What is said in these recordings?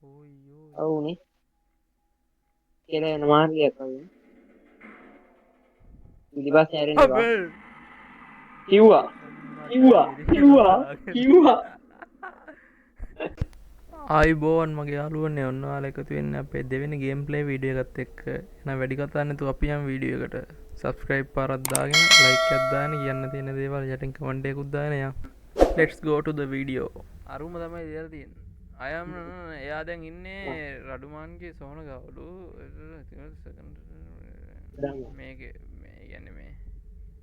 ඕයි ඕයි ඔවුනේ කියලා වෙන මාර්ගයක් වගේ පිටිපස්සේ හැරෙන්න එපා අපේ කිව්වා කිව්වා කිව්වා කිව්වා ආයිබෝවන් මගේ යාලුවනේ ඔන්නවාල එකතු වෙන්න අපේ දෙවෙනි ගේම් ප්ලේ වීඩියෝ එකත් එක්ක එන වැඩි කතා නැතුව අපි යම් වීඩියෝ එකට සබස්ක්‍රයිබ් පාරක් දාගෙන ලයික් එකක් දාගෙන කියන්න තියෙන දේවල් යටින් කමෙන්ට් එකකුත් දාගෙන යන්න. Let's go to the video. අරුම තමයි දෙලා තියෙන්නේ. අයම් එයා දැන් ඉන්නේ රඩුමාන්ගේ සෝන ගවලු මේක මේ කියන්නේ මේ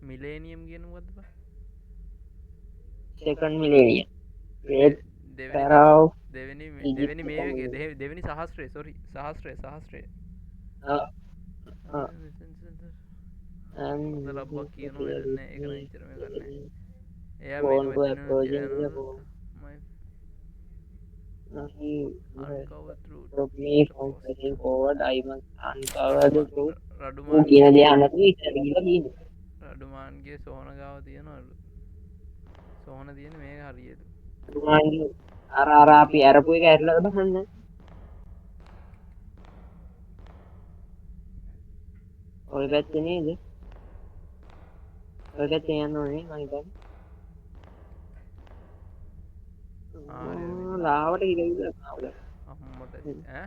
මිලේනියම් කියන මොකද්ද බා? සෙකන්ඩ් මිලේනියම් රේඩ් දෙවෙනි පැරාව් දෙවෙනි ඉජිප්ට් මේක දෙවෙනි සහස්ත්‍රය සොරි සහස්ත්‍රය හොඳ ලබ්බක් කියනවා වෙදන්න ඒකන ඉචරම කරන්න එයා මේක born to මෙතන approaching the චෑනල් phone. මයි He අන්කව stopped me from pressing forward. I must uncover the truth. ඌ කියන රඩුමාන්ගේ දේ අහන්න නැතුව ඉස්සරහ ගිහලා තියෙන්නේ. රඩුමාන්ගේ සෝන ගාව තියෙනවලු සෝන තියෙන මේ හරියද රුමාන්ගේ අර අපි අරපු එක ඇරලාද බහන්න? ඔය පැත්තේ නේද? ඔය පැත්තේ යන්න ඕනේ මම හිතන්නේ. ලාවට ඉරවිලා අම්මට ඈ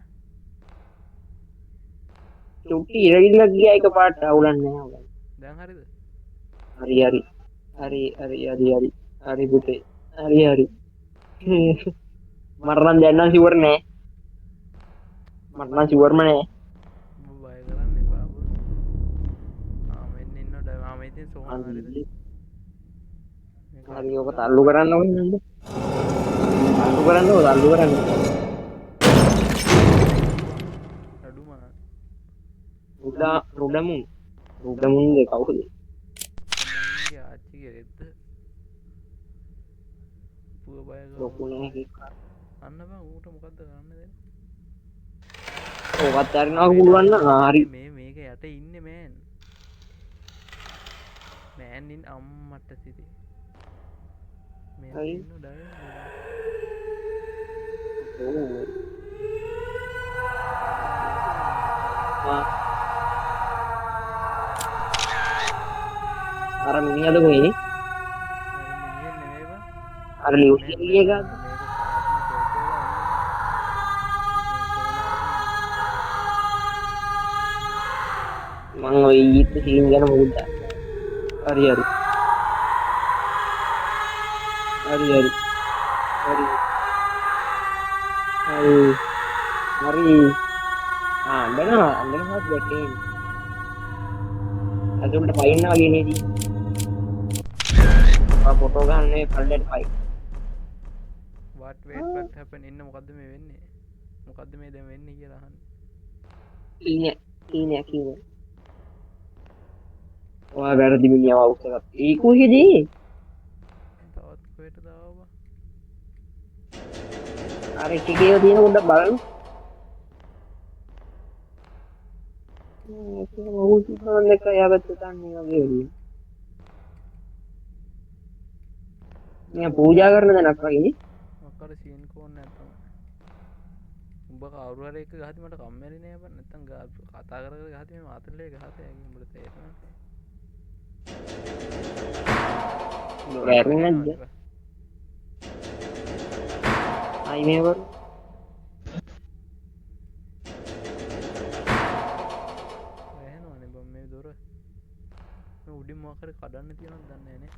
චුට්ටි ඉරවිලා ගියා එකපාරට අවුලන්නේ නැහැ. දැන් හරිද හරි හරි හරි හරි හරි හරි හරි පුතේ හරි හරි මට නම් දැන් නම් ෂුවර් නෑ මට නම් ෂුවර්ම නෑ බය කරන්න එපාපු මෙන්න ඉන්න ඩාමයිතින් සෝන හරිද හරි ඔක තල්ලු කරන්න ඕනේ නේද තල්ලු කරන්න ඕන තල්ලු කරන්න අඩුමා රුඩමුන්ගේ කවුද මුන්ගේ ආච්චි කෙරෙද්ද පුව බය ලොකුනේ අන්න බා ඌට මොකක්ද කරන්න දෙන්න ඔවත් අරිනවා පුළුවන් නම් හරි මේක යට ඉන්න මෑන්ින් අම්මට සිති මෙ හරි ඉන්න ඩ අර මිනිහද කොහේ මිනිියෙන් නෙමේවා අර ලියුසිය එක මේක කාටන තෝතලා මං ඔය ඊත් සීන් ගැන මොකුත් හරි හරි හරි හරි හරි හරි හරි අඬනවත් දැක්කේ අදුන්ට පයින්න වගේ නේද ෆොටෝ ගන්න පල්ලෙට පයි වට හැපන් ඉන්න මොකක්ද මේ වෙන්නේ මොකක්ද මේ දැම වෙන්න කියලාහන්න කීන ඔයා වැරදි මිනිහව අවුස්සගත්තා ඒ කොහෙදී තවත් කොහෙට දාවා අර එකේ තියෙන පොඩ්ඩක් බලන්න ඔහු සිතන එක යාගත්ත තන්නේ වගේ වෙන්නේ මම පූජා කරන දැනක් වගේ මක්කර සීන් කෝන්න ඇතම උඹ කවරුවර එක ගහති මට කම්මැලි නෑ බ නැතන් කතා කර ගහති මේ මාතරලේ ගහත ඇගිඹට තේරන වැරෙන්නේ නැද්ද ආයි මේවරු වැහෙනවනේ බම් මේ දොර උඩින් මොකර කඩන්න තියෙනවද දන්නේ නේ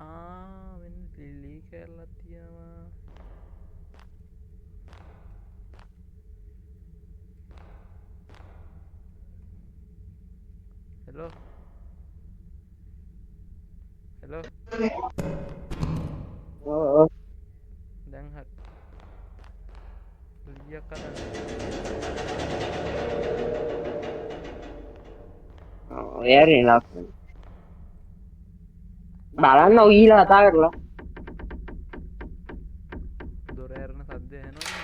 මෙන්න ලිලී කැරලත් තියෙනවා හෙලෝ දැන් හත් ලියක් කන්න ඔයාරේ ලස්සන බලන්න ඔයලා කතා කරලා දොර ඇරන සද්දය ඇනවා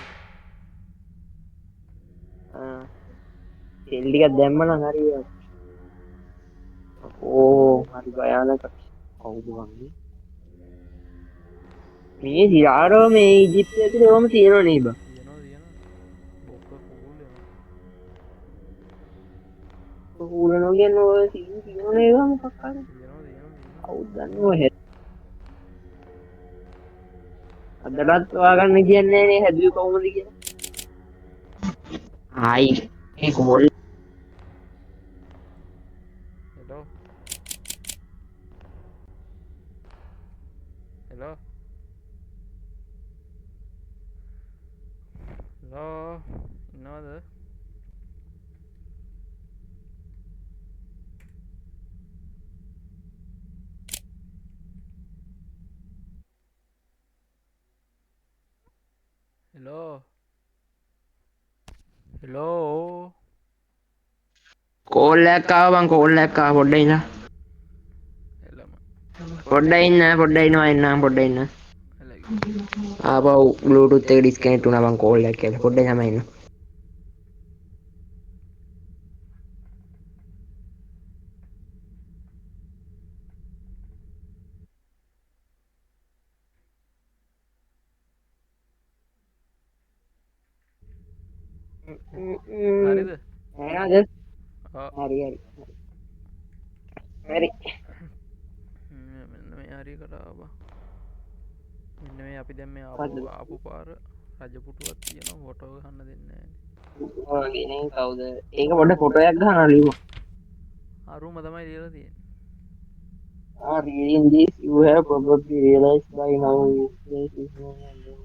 තෙල් ටිකක් දැම්මනම් හරි ඕ හරි භයානක කවුද වන්නේ මේ සිරාරෝ මේ ඉජිප්තය ඇතුලේ ඔහොම තියෙනවා නේ බං. තියෙනවා බොක්ක කූල් එනවා. කූලනෝ කියන්නේ ඔය සීන් තියෙනවනේ ඒක මොකක් හරි. තියෙනවා. කවුද දන්නේ ඔය අදටත් හොයාගන්න කියන්නේ නේ හැදුවේ කොහොමද කියලා. ආයි මේ කෝල් හෙලෝ හෙලෝ හෙලෝ ඉන්නවද? හෙලෝ හෙලෝ කෝල් එකක් ආවා බං කෝල් එකක් ආවා පොඩ්ඩක් ඉන්න. එළම පොඩ්ඩක් ඉන්න පොඩ්ඩක් ඉන්න. එළකි ආපහු බ්ලූටූත් එක ඩිස්කනෙක්ට් වුණා බං කෝල් එකක් කියලා. පොඩ්ඩක් තමයි ඉන්න. හරිද? එහෙනද? ඔව් හරි හරි. හරි. මෙන්න මේ හරියකට ආවා. මෙන්න මේ අපි දැන් මේ මොකද්ද? ආපු පාර රජපුටුවක් තියෙනවා ෆොටෝ ගන්න දෙන්නේ ඔයගේ නේ කවුද? ඒක පොඩ්ඩක් ෆොටෝ එකක් ගහන්න ලියමු. නැහැ. අරුම තමයි ලියලා තියෙන්නේ. Reading this, you have probably realized by now this place is no longer.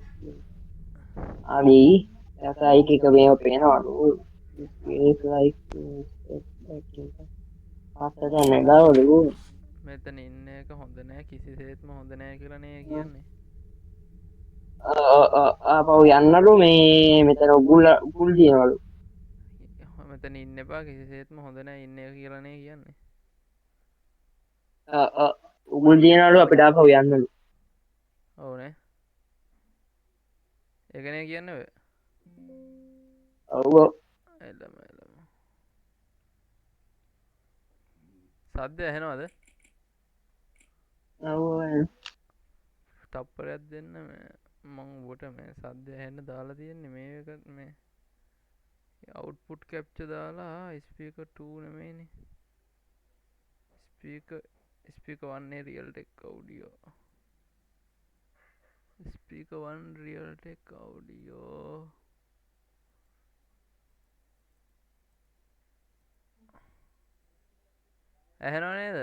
හරි. ඇසයික එක මේව පේනවලු. This feels like step back in time. පස්සට නැගවලු. මෙතන ඉන්න එක හොඳ නෑ කිසිසේත්ම හොඳ නෑ කියලා නේ කියන්නේ. ආපහු යන්නලු මේ මෙතන උගුල් තියනවලු. මෙතන ඉන්න එපා කිසිසේත්ම හොඳ නෑ ඉන්න එක කියලා නේ කියන්නේ. උගුල් තියනවලු අපිට ආපහු යන්නලු. ඔව්නේ. ඒකනේ කියන්නේ ඔය. ඔව් ඔව්. එළම සද්ද ඇහෙනවද? ඔව්. තප්පරයක් දෙන්න මං ඔබට මේ සද්ද ඇහෙන්න දාලා තියෙන්නේ මේ එක මේ අවුට්පුට් කැප්චර් දාලා ස්පීකර් 2 නෙමෙයිනේ. Speaker 1 Realtek audio. Speaker 1 Realtek audio. ඇහෙනව නේද?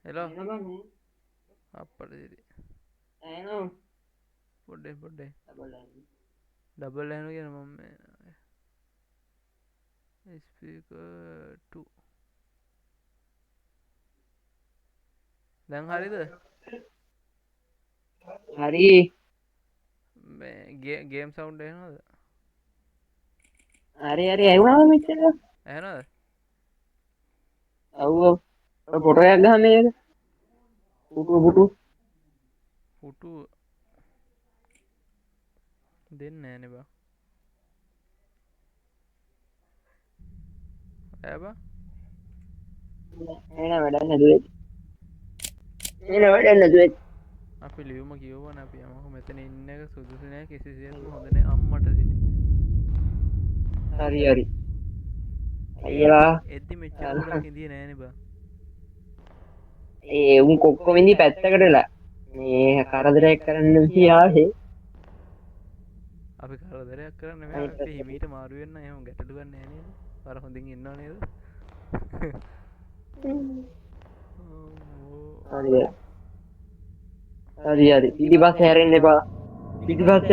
හෙලෝ අප්පට දිරි පොඩ්ඩේ ඩබල් ඇහෙනව කියන මම ස්පීකර් 2 දැන් හරිද? හරි. මේ ගේම් සවුන්ඩ් ඇහෙනවද? හරි ඇහුණාද මෙච්චර? ඇහෙනවද? ඔව් ඔව්. ඔය ෆොටෝ එකක් ගහන්න මේක. පුටු. පුටු දෙන්නේ නෑනේ බා. ඈ බා එන වැඩක් නැතුවේ. අපි ලියුම කියවන අපි යමු මෙතන ඉන්න එක සුදුසු නෑ කිසිසේත්ම හොඳ නෑ අම්මට සිට. හරි. අයියලා එද්දි මෙච්චර ගොඩක් ඉඳියේ නෑනේ බා. උන් කොක්කොම ඉඳි පැත්තකටලා. මේ කරදරයක් කරන්න ආවේ. අපි කරදරයක් කරන්න නෙමෙයි අපි හිමීට මාරු වෙන්න එහෙම ගැටලුවක් නෑ නේද? අර හොඳින් ඉන්නව නේද? හරි. පිටිපස්සේ හැරෙන්න එපා. පිටිපස්ස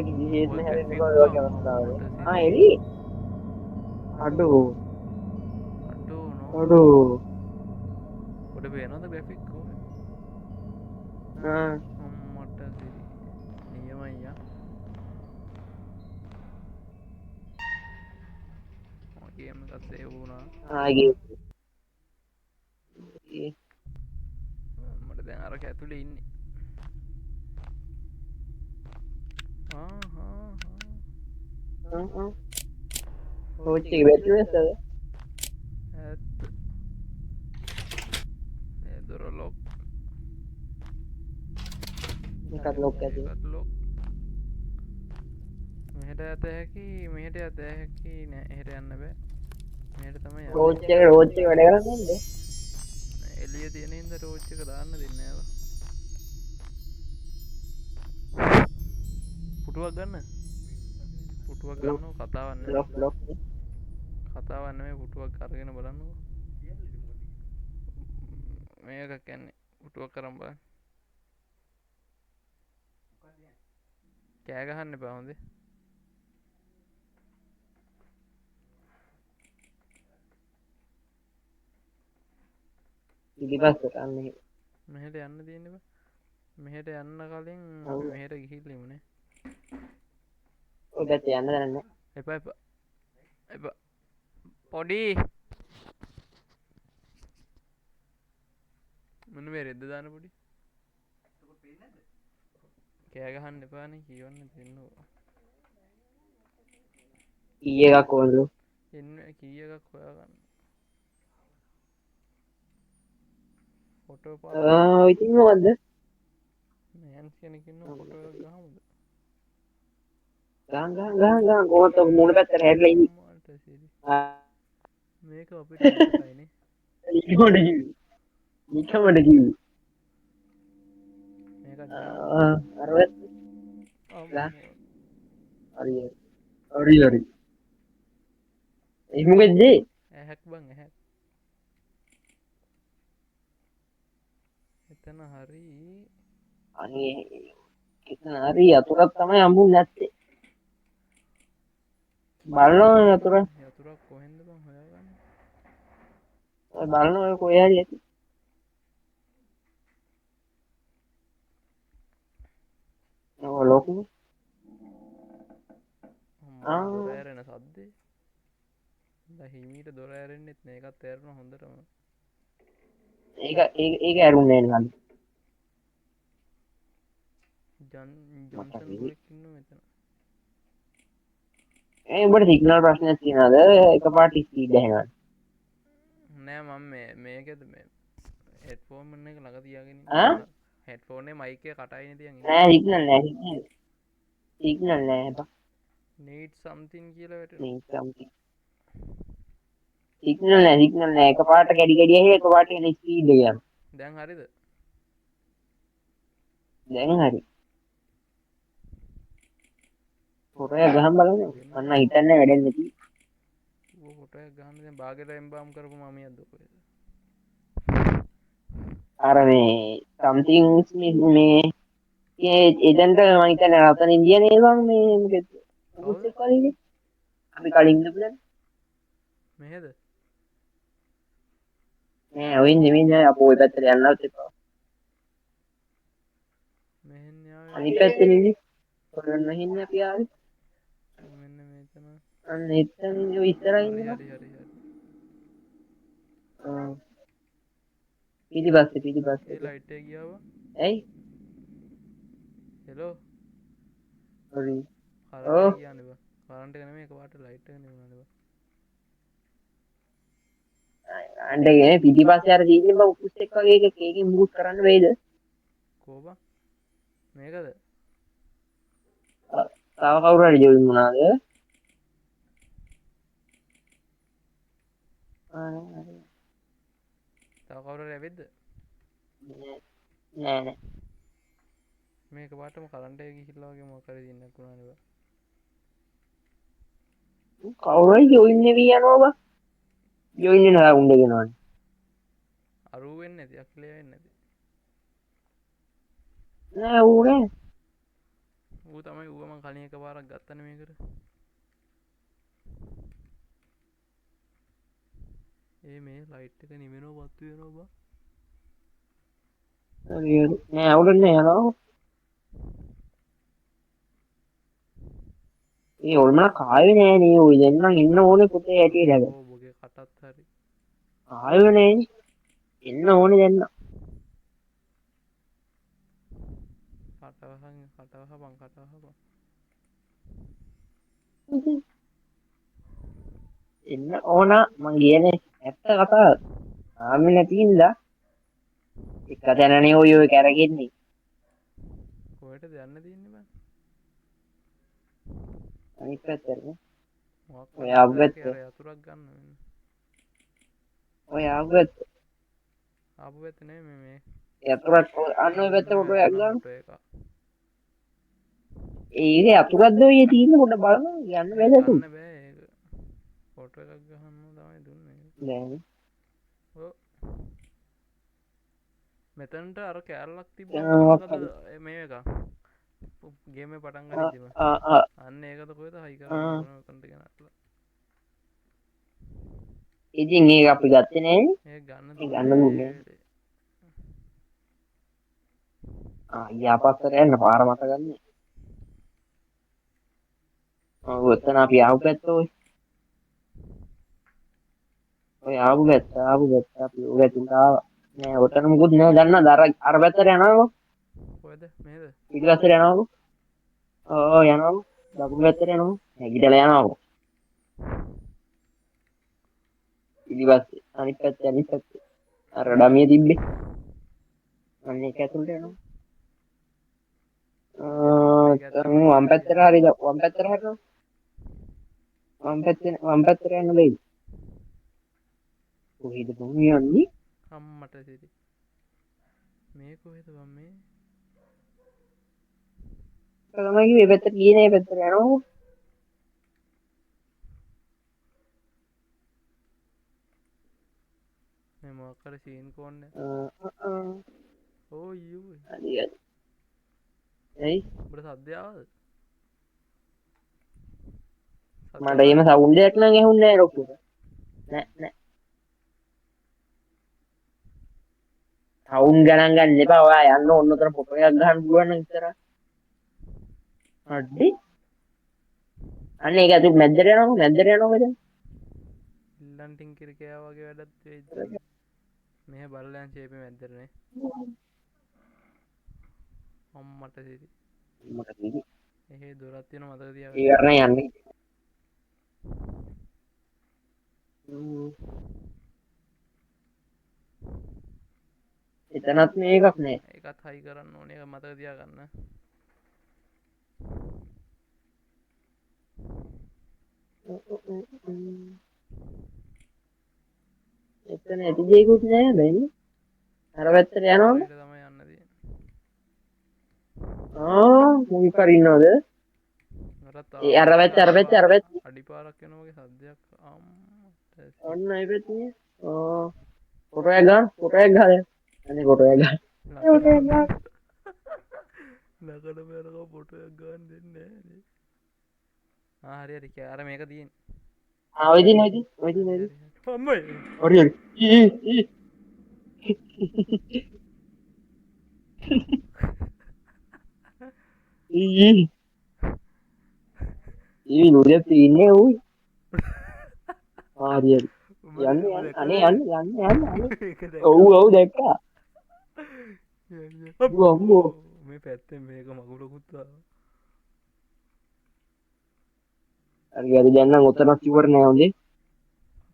කිසිසේත්ම හැරෙන්න එපා ඔය වගේ අවස්ථාවල. එලි. අඩෝ. පොඩ පේනවද ග්‍රැෆික් කොහේ? අම්මට සිරි නියමයියා. ගේම් එකක් සේව් වුණා. මට දැන් අරක ඇතුලේ ඉන්නේ. කොච්චි බැටරි එකද? ඇත්ත එකත් ලොක් ඇති. ඒකත් ලොක්. මෙහෙට ඇත හැකි මෙහෙට ඇත හැකි නෑ එහෙට යන්න බෑ. මෙහෙට තමයි යන්නේ. රෝච් එක වැඩ කරන්නේ නැද්ද? එළිය තියෙන හින්දා ටෝච් එක දාන්න දෙන්නේ නෑව. පුටුවක් ගන්න. පුටුවක් ගන්නව කතාවක් නෙමෙයි. ලොක් කතාවක් නෙමෙයි පුටුවක් අරගෙන බලන්නකෝ. මේක කියන්නේ පුටුවක් කරන් බලන්න. කෑ ගහන්න එපා හොඳේ. පිටිපස්සට අන්නේ. මෙහෙට යන්න තියෙන්නේ බා. මෙහෙට යන්න කලින් අපි මෙහෙට ගිහිල්ලා ඉමුනේ. ඔය පැත්තේ යන්න දන්නේ. එපා එපා. එපා. පොඩි මොන මේ රෙද්ද දාන පොඩි. කෑ ගහන්න එපානේ කියවන්න දෙන්නෝ. කී එකක් ඕනලු? එන්න කී එකක් හොයාගන්න. Photo pass. ඉතින් මොකද්ද? මෑන්ස් කෙනෙක් ඉන්නවා ෆොටෝ එකක් ගහමුද? ගහන් කොහොමද මූණ පැත්තට හැරිලා ඉන්නේ? අම්මාට සිරි. මේක අපිට නරකයිනේ. නිකමඩ කිව්වේ. නිකමඩ කිව්වේ. මේක ජාම්. අරවත් අම්මෝ. හරි. ඒ මොකෙද්ද? ඇහැක් බං ඇහැක්. එතන හරි. අනේ එතන හරි අතුරක් තමයි හම්බුනේ නැත්තේ. බලනවා අතුර. යතුරක් කොහෙන්ද බං හොයාගන්නේ? බලනවා කොහේ හරි ඇති. ඔව් ලොකු. අම්මා දොර ඇරෙන සද්දේ. දැන් හිමීට දොර ඇරෙන්නෙත් නෑ ඒකත් ඇරෙනවා හොඳටම. ඒක ඇරුන්නේ නෑ නේද? ජොන්සන් දුවෙක් ඉන්නවා මෙතන. උඹට සිග්නල් ප්‍රශ්නයක් තියනවද? එකපාරට ස්පීඩ් ඇහෙනවා. නෑ මම මේකද මේ හෙඩ්ෆෝන් එක ළඟ තියාගෙන ඉන්නේ. හෙඩ්ෆෝන් එකේ මයික් එක කටයිනේ තියන් ඉන්නේ. නෑ සිග්නල් නෑ බා. need something කියලා වැටෙනවා. need something. සිග්නල් නෑ එකපාරට කැඩි ඇහි එකපාරට එන ස්පීඩ් එක යනවා. දැන් හරිද? දැන් හරි. ෆොටෝ එක ගහන් බලන්න. අන්න හිතන්නේ වැඩෙන්නේ නැති. ඌ ෆොටෝ එක ගහන්න දැන් බාගෙට එම්බාම් කරපු මමියක්ද කොහෙද? අර මේ something මේ එදන්ට මම හිතන්නේ රතන ඉන්දියා නේද මේ මොකද? කවුද? අපි කලින් ඉඳපු දැන්. මෙහෙද? නෑ ඔයින් නෙමෙයි අපෝ ඔය පැත්තට යන්නවත් එපා. මෙහෙන් යාවේ. අනිත් පැත්තේ නෙමෙයි. ඔන්න හින්න අපි ආවේ. මෙන්න මෙතන. අන්න එතන ඔය ඉස්සරහින් ඉන්නවා. හරි. පිටිපස්සේ. ඒ ලයිට් එක ගියාව. ඇයි? හෙලෝ. හරි. කරන්ට් එක ගියානේ බා. කරන්ට් එක නෙමෙයි එකපාරට ලයිට් එක නෙමෙයි බා. අඬගෙන පිටිපස්සේ අර සීගින් බා උකුස් එක් වගේ එකකින් මූව් කරන්න වෙයිද? කෝ බා? මේකද? තව කවුරු හරි ජොයින් වුණාද? තව කවුරු හරි ඇවිත්ද? නෑ. මේක පාටම කරන්ට් එක ගිහිල්ලා වගේ මොකක් හරි දින්නක් වුණානේ බා. කවුරු හරි ජොයින් වෙවි යනවා බා. ජොයින් වෙනවා උණ්ඩ ගෙනවනේ. අරූ වෙන්නේ නැති අක්ලේ වෙන්නේ නැති. නෑ ඌ නෑ. ඌ තමයි ඌව මං කලින් එකපාරක් ගත්තනේ මේකට. මේ ලයිට් එක නිවෙනවා පත්තු වෙනවා බා. නෑ අවුලක් නෑ යනවා. ඒ ඔල්මන කාවේ නෑ නේ ඔය දැන් නම් ඉන්න ඕනේ පුතේ ඇටියට හැබැයි. ඕ බොගේ කටත් හරි. කාවේ නෑනේ. එන්න ඕනේ දැන් නම්. කටවහපන්. එන්න ඕන මං කියන්නේ ඇත්ත කතාව. ආන්නේ නැති හින්දා එක තැනනේ ඔය කැරගෙන්නේ. කොහෙටද යන්න තියෙන්නේ බං? අනිත් පැත්තට. මොකක්වත් ඔය නැද්ද ආපු ඒකේ? පැත්ත. අර යතුරක් ගන්න වෙන. ඔය ආපු පැත්ත. ආපු පැත්ත නෙමෙයි මේ යතුරක් අන්න ඔය පැත්ත උඩට ෆොටෝ එකක් ගන්න ගන්න. ෆොටෝ එක. ඒක යතුරක්ද ඔය තියෙන්නේ පොඩ්ඩක් බලන්න යන්න ඒක බැලතු. ගන්න බෑ ඒක. ෆොටෝ එකක් ගහන්න තමයි දුන්නේ. දැන් ඔව්. මෙතනට අර කෑල්ලක් තිබ්බා මොකක් මතකද හරි. මේ එක. ගේමේ පටන් ආ ගනිද්දිම. ආ ආ අන්න ඒකද කොහෙද හයි කරන්න ආ. ඕන උතන්ට ගෙනල්ලා. ඉතින් ඒක අපි ගත්තේ නෑනේ. ඒක ගන්න ඒ දුන්නේ ගන්න නෑ ඒ දුන්නේ. වෙලේ. යාපස්සට යන්න පාර මතකන්නේ. ඔව් එතන අපි ආපු පැත්ත ඔය. ඔය ආපු පැත්ත අපි ඔය පැත්තට ආවා. නෑ ඔතන මොකුත් නෑ දන්නවද අර පැත්තට යනවකො. කොහෙද මේද? පිටිපස්සට යනවකො. ඔව් යනවකො. දකුණු පැත්තට යනවකො. නැගිටලා යනවකො. පිටිපස්සේ අනිත් පැත්තේ. අර ඩමිය තිබ්බේ. අන්න ඒක ඇතුළට යනවා. මේක ඇත්තටම වම් හරියද පැත්තට කියලා. හරියද? වම් පැත්තට හරියද? වම් පැත්තට යන්න බෑද? කොහෙද බං යන්නේ? අම්මට සිරි. මේ කොහෙද බං මේ? තමයි කිව්වේ මේ පැත්තට ගියේ නෑ පැත්තට යනවා. මේ මොකක් හරි සීන් කෝන්නේ. O you. හරියට. එයි උඹට සද්ද ආවද? සද්ද මට එහෙම ආවද? සවුන්ඩ් එකක් නම් ඇහුන්නේ නෑ ලොකු. නෑ. සවුන්ඩ් ගණන් ගන්න එපා. ඔයා යන්න ඕන උතන ෆොටෝ එකක් ගන්න පුළුවන් නම් ඉතර. හරි. අන්න ඒක අතු මැද්දට යනවා දැන්. ඉල්ලන්ටින් කිරිකෑ වගේ වැඩත් වෙයිද දන්න. මෙහ බලලයන් ශේපේ මැද්දරනේ. අම්මට සිරි. මට කිව්වේ එහෙ දොරක් තියෙන මතක ඒ තියාගන්න. කරන යන්නේ. එතනත් මේකක් නෑ. ඒකත් හයි කරන්න ඕනේ. ඒක මතක තියාගන්න. එතන ඇති දෙයක්වත් නෑ බෑනේ. අර පැත්තට යනවද? හරියට තමයි යන්න තියෙන්නේ. මොකක් හරි ඉන්නවද? මටත් ඒ ආවා අර මේ පැත්තේ. අඩිපාරක් යන වගේ සද්දයක්. අම්මට ඔන්න ඒ පැත්තේ. ෆොටෝ එක ගන්න. අනේ ෆොටෝ එක ගන්න. නකට බැලක පොටයක් ගන්න දෙන්නේ හරි හරි අර මේක තියෙන් ඔයදින හරි හරි අම්මයි හරි. ඊ නුරියත් ඉන්නේ උයි. හරි. යන්න අනේ යන්න අනේ. ඒක ඔව් දැක්කා. අම්මෝ. මේ පැත්තෙන් මේක මකුලකුත්තා හරි දැන් නම් උතනක් ඉවර නෑ හොඳේ.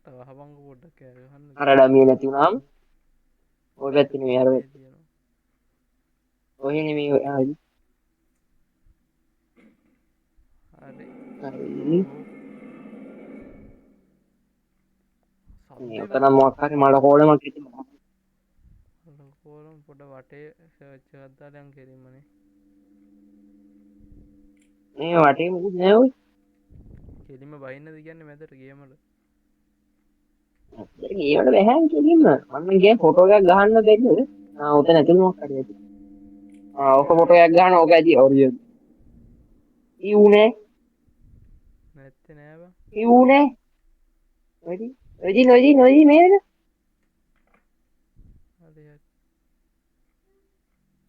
වහබංග පොඩ්ඩක් කෑගහන්න අර ඩමිය නැති වුණාම ඔය පැත්තේ නෙමෙයි අර මේ පැත්තේ. තියෙනවා ඔය නෙමෙයි හරි. හරි හරි. මේ සද්දේ උතන බං මොකක් හරි මඩ කෝලමක් හිටිනවා. කෝලම් පොඩ වටේ සච්චගත්තාලයන් කෙරීමනේ මේ වටේ මොකුත් නෑ ඔය. කෙලිම බහින්නද කියන්නේ මැදට ගේමට ඒවට බැහැ කෙලින්ම. මම ගියේ ෆොටෝ එකක් ගහන්න බැරිද? උතන ඇතුළේ මොකක් හරි ඇති. ඕක ෆොටෝ එකක් ගන්න ඕක ඇති ඔරියල්. ඌනේ. නැත්තේ නෑ බං ඌනේ. ඔයදි මේක. හරි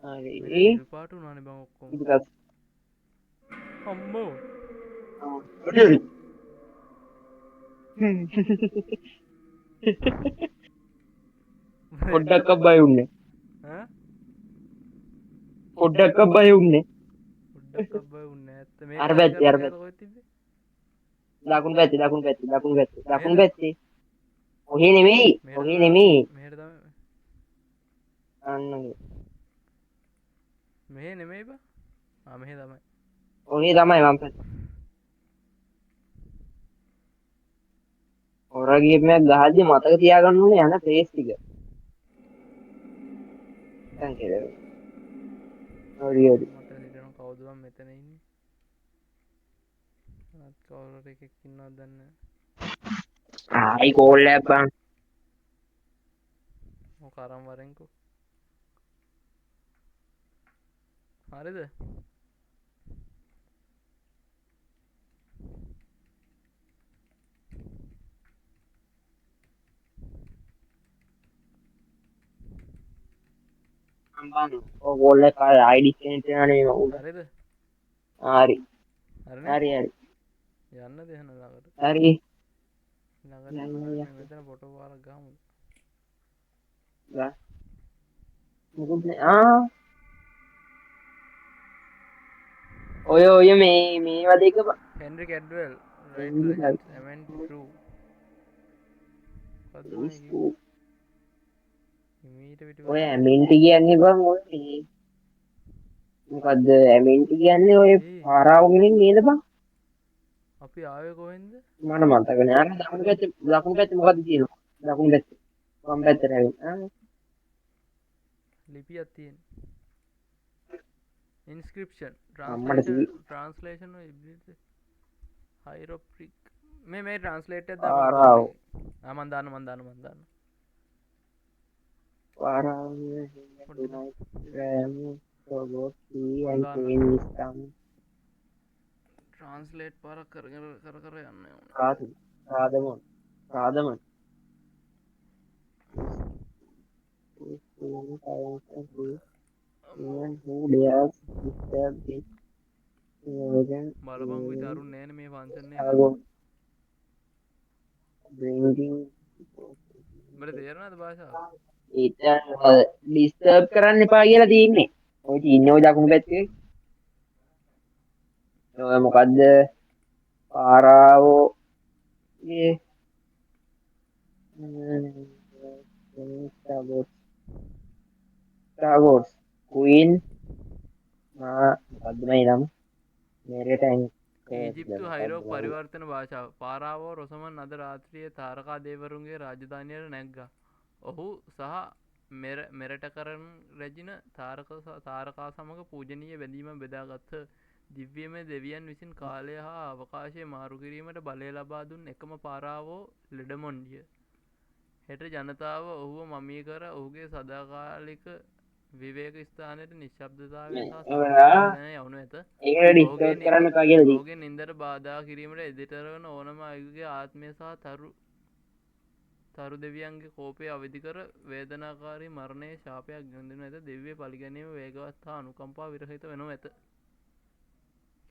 හරි මෙතන හරි. නිල් පාට උනානේ බං ඔක්කොම ඉතින් අම්මෝ ඔරියල්. පොඩ්ඩක් බය වුනේ. ඈ පොඩ්ඩක් බය වුනේ. පොඩ්ඩක් අබ්බයි උන්නේ ඇත්ත මේක අර හයි පැත්තේ කරන්න කෑල්ල කොහෙද තිබ්බේ දකුණු මෙහෙද පැත්තේ. ඔහේ නෙමෙයි. මෙහෙට ඔහේ තමයි නෙමෙයි. මෙහෙට තමයි අන්න මෙහෙ නෙමෙයි බං මෙහෙ තමයි. ඔහේ තමයි මම හොරා ගේමක් ගහද්දි මතක තියාගන්න ඕනේ යන ප්ලේස් ටික. දැන් කියලා. හරි හරි. මට හිතෙනවා කවුද මම මෙතන ඉන්නේ. අත් කවුරුර එකෙක් ඉන්නවද දන්නේ නැහැ. ආයි කෝල් එකක් බං. මොක අරන් වරෙන්කෝ. හරිද? අම්බන් ඔය කෝල් එක ID ස්කෑන් කරනනේ මම. හරිද? හරි. හරිනේ? හරි හරි. යන්න දෙන්න ළඟට. හරි. ළඟට එනකොට මේ මෙතන ෆොටෝ පාරක් ගහමු. මොකද ඔය මේ වදේක Henry කැඩ්වල් right legends MN true. මොකද්ද මේ කිව්වේ? මීට ඔය පිටිපස්සේ ඇමෙන්ටි කියන්නේ බං ඔය මොකද්ද ඇමෙන්ටි කියන්නේ ඔය ඒ පාරාව ගෙනින් නේද බං? අපි ආවේ කොහෙන්ද? මට මතක නෑ. අර දකුණු පැත්තේ මොකද්ද තියෙනවා? දකුණු පැත්තේ. වම් පැත්තට ඇවිත්. ලිපියක් තියෙන. inscription අම්මට translation hieroglyphic මේ translate එකක් දාපන් පාරාව call එකේ. මන් දාන්න. පාරාව පොඩ්ඩක් දාන්න. රෑම රොබොට් මන් and දාන්න. train system translate පාරක් කර යන්න ඕනේ. කාදමොන් who dares disturb this බලපං කොයි තරුණ නෑනේ මේ ෆන්ක්ෂන් එක cargo කරන්න. bringing උඹට තේරෙනවද භාෂාව? ඒක ඩිස්ටර්බ් කරන්න එපා කියලා තියෙන්නේ. ඔය ඉන්නේ ඔය දකුණු පැත්තේ. ඔය මොකද්ද? පාරාවෝ Star Wars Queen මොකද්ද මේ නම? මේරට ඊජිප්තු හයිරෝක් පරිවර්තන භාෂාව. පාරාවෝ රොසමන් අද රාත්‍රියේ තාරකා දේවරුන්ගේ රාජධානියට නැග්ගා. ඔහු සහ මෙරටකරන් රැජින තාරකා සමග පූජනීය බැඳීම බෙදාගත්හ. දිව්‍යමය දෙවියන් විසින් කාලය හා අවකාශය මාරු කිරීමට බලය ලබා දුන් එකම පාරාවෝ ලෙඩමොන්ඩිය. හෙට ජනතාව ඔහුව මමී කර ඔහුගේ සදාකාලික විවේක ස්ථානයට නිශ්ශබ්දතාවය සහ සාන්තිය යවනු ඇත. ඒක ඩිස්කස් කරන්න එපා කියලා තියෙන්නේ. ඔහුගේ නින්දට බාධා කිරීමට එදිතරවන ඕනම අයුගේ ආත්මය සහ තරු දෙවියන්ගේ කෝපය අවධි කර වේදනාකාරී මරණයේ ශාපයක් ගෙන්දෙනු ඇත. දෙවිය පළිගැනීම වේගවත් හා අනුකම්පා විරහිත වෙනු ඇත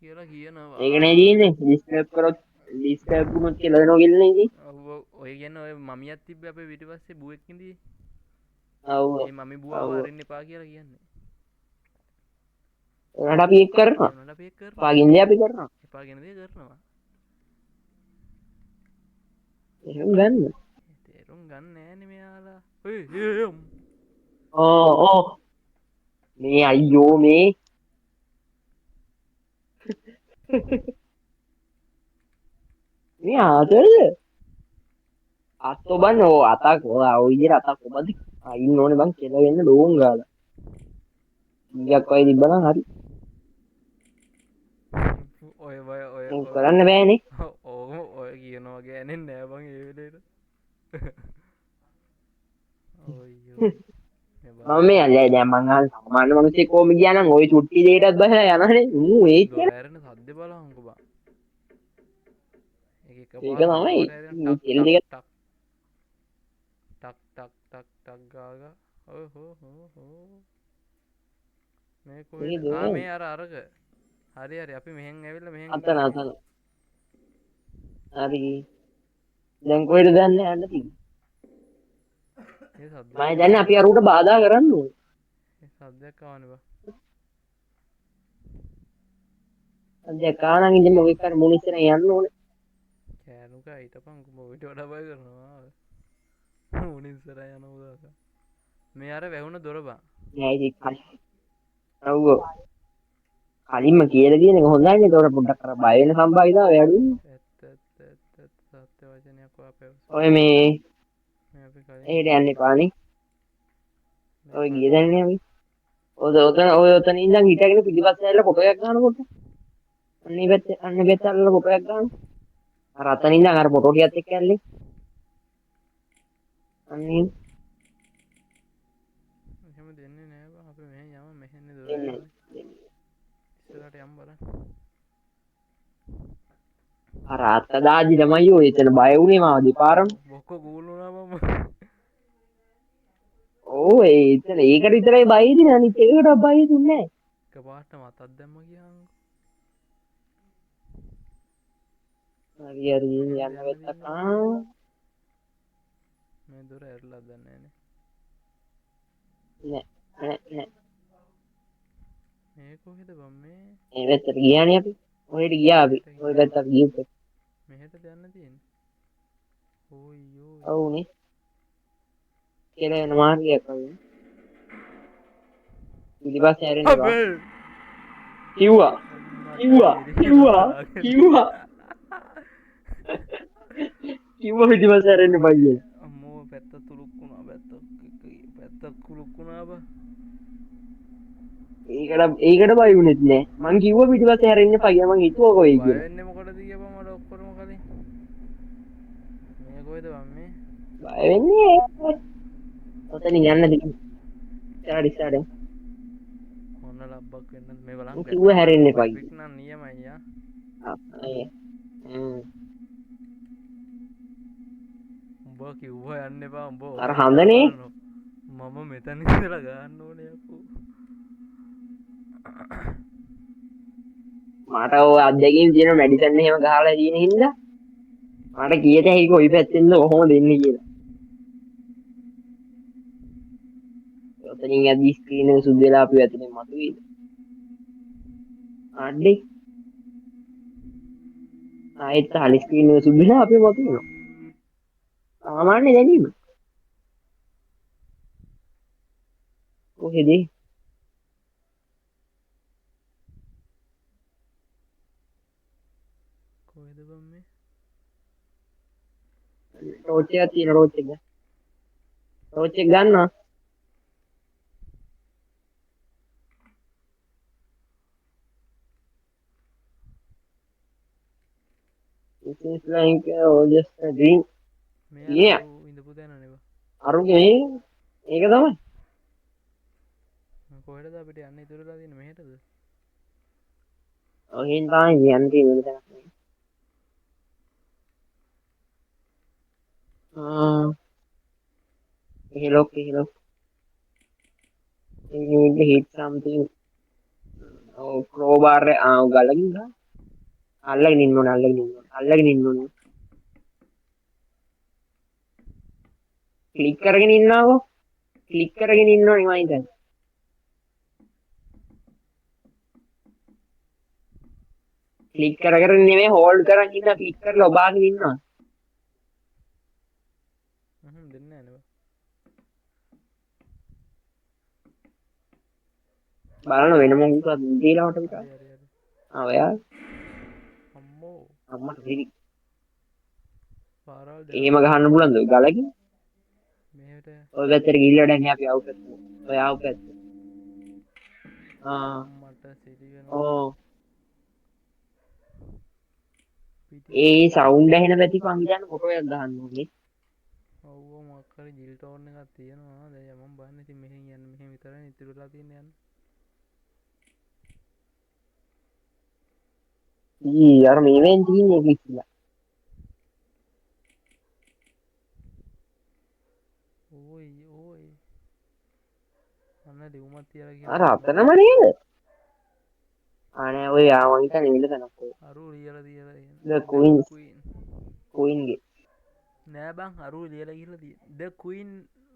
කියලා කියනවා. ඒකනේ තියෙන්නේ ඩිස්ටර්බ් කරොත් ඩිස්ටර්බ් වුණොත් කියලා දෙනවා කියලා නේ. ඔය කියන්නේ ඔය මමියක් තිබ්බේ අපේ පිටිපස්සේ බුවෙක් ඉඳී. ඔව් ඒ මමි බුවව අරින්න එපා කියලා කියන්නේ. ඒකට අපි ඒක කරනවා. ඒ උනට අපි ඒක කරනවා. පාගින්නේ අපි කරනවා. එපා කියන දේ කරනවා. එහෙම ගන්න. තේරුම් ගන්න නෑනේ මෙයාලා. ඕ මේ අයියෝ මේ මේ ආතල්ද අත්ඔබන්න ඕ අතක් ඔය විදිහට අතක් ඔබද අයින්න ඕනේ බං කියලා වෙන්න ඩෝන් ගාලා ඊයක් වයි තිබ්බනම් හරි ඔය කරන්න බෑනේ ඔය කියනවා ගෑනෙන් නෑ බං ඒ වෙලේට. මම මේ අල්ලයි දැන් මං අහන සාමාන්‍ය මිනිස්සෙක් කොහොම ගියා නම් ওই චුට්ටි දෙයටත් බහලා යනනේ ඌ ඒක දොරෑරෙන සද්ද බලහංකො බං. එක ඒක පාර තමයි හම්බුවට හැරෙන ඌ ටක් තෙල් ටක් දෙක ටක් ගාගා. ඔය හෝ මේ ඒක කොහෙද? දුන්නේ මේ අරක. හරි අපි මෙහෙන් ඇවිල්ලා මෙහෙන් අතන හරි දැන් කොහෙද දන්නේ යන්න තියෙන්නේ ඒ සද්දයක් මම දන්නේ අපි අර උට බාධා කරන්න ඕනේ සද්දයක් ආවනේ බං. දැන් කාණන් ඉඳන් මොකෙක් කර මොනිස්සර යන්න ඕනේ කෑනුක හිටපන් උඹ ඔයිට වඩා බය කරනවා. උන් ඉස්සරහ යන උදාස. මේ අර වැහුණ දොර බං. නෑ ඉතින් ඔව් කලින්ම කියලා තියෙන එක හොඳයි නේ. ඒකට පොඩ්ඩක් අර බය වෙන සම්භාවිතාවය අඩුයි. ඇත්ත සත්‍ය වචනයක් ඔයා පැවසුවා. ඔය මේ මේ අපි කලින් එහෙට යන්න කිව්වා. එපානේ. මේ ඔය ගිය කලින් දැන්නේ අපි. ඔතන ඉඳන් හිටගෙන පිටිපස්සේ ඇවිල්ලා ෆොටෝ එකක් ගන්නකොට. අන්නේ පැත්තට ෆොටෝ එකක් ගන්න. අර අතන ඉඳන් අර ෆොටෝ ටිකත් එක්ක ඇල්ලේ. අන්නේ එහෙම දෙන්නේ නෑ බං. අපි මෙහෙන් යමු. මෙහෙන්නේ දොර දෙන්නේ. ඇරලා. ඉස්සරහට යමු බලන්න. අර අතදාජි ළමයි ඔය එතන බය වුණේ මාව දෙපාරම. බොක්කො ගූල් වුණා මම. ඕ එතන ඒකට විතරයි බය හිතුනේ. අනිත් ඒකට බය හිතුන්නේ නෑ. එකපාරට මතක් දැම්ම ගියාම. හරි හරි යන්න වෙත්තක් මේ දොර ඇරලා දන්නේ නෑනේ. නෑ. මේ කොහෙද බං මේ? මේ පැත්තට ගියානේ අපි. ඔහෙට ගියා අපි. ඔය පැත්තට ගියපු. මෙහෙටද යන්න තියෙන්නේ. ඕයි. ඔව්නේ. කියලා යන මාර්ගයක් වගේ. පිටිපස්සේ හැරෙන්න එපා. අපේ කිව්වා. කිව්වා පිටිපස්සේ හැරෙන්න එපා කියලා. අම්මෝ පැත්ත තුරුක් වුණා. පැත්තක් කුළුක් වුණා බං. ඒකට බය වුණෙත් නෑ. මං කිව්වා පිටිපස්සේ හැරෙන්න එපා කියලා. මං හිතුවා කොයි බය කියලා. වෙන්නේ මොකටද කියපන් මට ඔක්කොම කලින්. මේ කොහෙද බං මේ? බය වෙන්නේ ඔතනින් යන්න දෙන්න. ඉස්සරහට. මොන ලබ්බක් වෙන්නද මේ බලන්. මං කිව්වා හැරෙන්න එපා කියලා. නම් නියමයි යා. උඹ කිව්වා යන්න එපා. උඹ අර ඔතන ඉඳලා හඳනේ බලන්න. මම මෙතන ඉඳලා ගන්න ඕනේ යකෝ. මට ඔය අත්දැකීම් තියෙන මෙඩිසන් එහෙම ගහලා තියෙන හින්දා මට කීයට හැකි කොයි පැත්තෙන්ද කොහොම දෙන්නේ කියලා. ඔතනින් යද්දි ස්ක්‍රීන් එක සුදු වෙලා අපි ඇතුලෙන් මතුවේද? අඩේ. ආයෙත් හලි ස්ක්‍රීන් එක සුදු වෙලා අපි මතුවෙනවා. සාමාන්‍ය දැනීම. කොහෙද? කොහෙද බං මේ? ටෝච් එකක් තියෙන ටෝච් එක. ටෝච් එක ගන්නවා. It is like just a dream. මේ Yeah. අර ඉඳපු තැන නේ බං. අරුගේ මේක තමයි. කොහෙටද අපිට යන්න ඉතුරුලා තියෙන්නේ? මෙහෙටද? ඔහෙන් තමයි යන්න තියෙන්නේ මෙතන. Hello. You need to hit something. Oh, crowbar ගලකින් ගන්න. අල්ලගෙන ඉන්න ඕනේ. ක්ලික් කරගෙන ඉන්නවෝ. ක්ලික් කරගෙන ඉන්න ඕනේ මම හිතන්නේ. ක්ලික් කර නෙමෙයි හෝල්ඩ් කරන් ඉන්න ක්ලික් කරලා ඔබාගෙන ඉන්නවා. දෙන්නේ නෑ නේ බං. බලන්න වෙන මොකක්ද දීලා මට විතර. හරි. ඔයා අම්මෝ අම්මට දෙවි. පාරවල් එහෙම ගහන්න පුළුවන්ද ඔය ගලකින්? මෙහෙට ඔය පැත්තට ගිහිල්ලා දැන් අපි ආව පැත්ත. ඔය ආව පැත්ත. මට සිරි වෙනවා. ඕ. ඒ සවුන්ඩ් ඇහෙන පැති පන් හිතන්න ෆොටෝ එකක් ගහන්න ඕනේ. ඔව් මොකක් හරි ජිල් ටෝන් එකක් තියෙනවා. දැන් මම බලන්නේ ඉතින් මෙහෙන් යන්න. මෙහෙන් විතරයි ඉතුරුලා තියෙන්නේ යන්න. අර මේවෙන් තියෙන්නේ කිසිලා. ඕයි. අන්න ලියුමක් තියලා අර කියලා. අතනම නේද? අනේ ඔය ආවන් හිතන්නේ වෙන තැනක් ඔය. අරු ලියලා The Queen. Queen ගේ. නෑ බං අරු ලියලා ගිහලා තියෙන්නේ. The Queen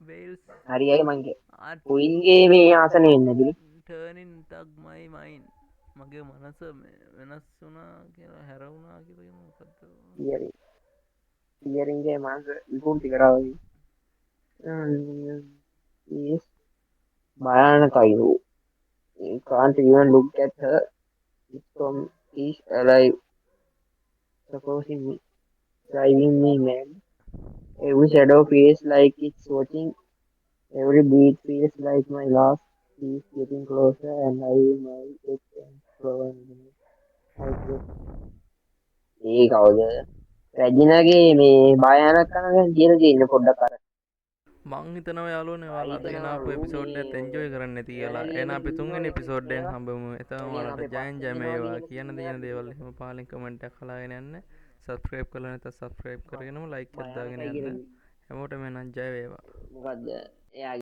Wales. හරියයි මං කිය. Queen ගේ මේ ආසනේ ඉන්නේ නැතිලු. Turning tug my mind. මගේ මනස වෙනස් වුණා කියලා හැරවුණා කියලා මොකද්ද? Hearing ගේ මනස විකෘති කරා වගේ. Yes. Bhayanakයි. You can't even look at her. This Tom is alive, supposing me, driving me mad. Every shadow feels like it's watching. Every beat feels like my last. He's getting closer, and I might get flowing. ඒ කවුද? රැජිනගේ මේ භයානක කන ගැන කියලා තියෙන පොඩ්ඩක් අර. මං හිතනවා යාළුවනේ ඔයාලා අද ගෙනාපු හිතනවලු එපිසෝඩ් මේ එකත් එන්ජොයි කරන්න ඇති කියලා. එයාලගේ එහෙනම් එක අපි තුන්වෙනි ඉන්නවනේ එපිසෝඩ් එකෙන් එයා. හම්බෙමු. එතන එළියෙන් ඔයාලට අපේ ජයෙන් පස්සේ ජය දෙනවා වේවා කියන කියන සින්දුවක් දේවල් තියෙනවා. එහෙම පාලින් කමෙන්ට් එකක් හලාගෙන යන්න. සබ්ස්ක්‍රයිබ් කරලා නැත්නම් සබ්ස්ක්‍රයිබ් කරගෙනම ලයික් එකක් දාගෙන භයානකයි යන්න. කියලා හැමෝටම එහෙනම් ජය වේවා. මොකද්ද? එයාගේ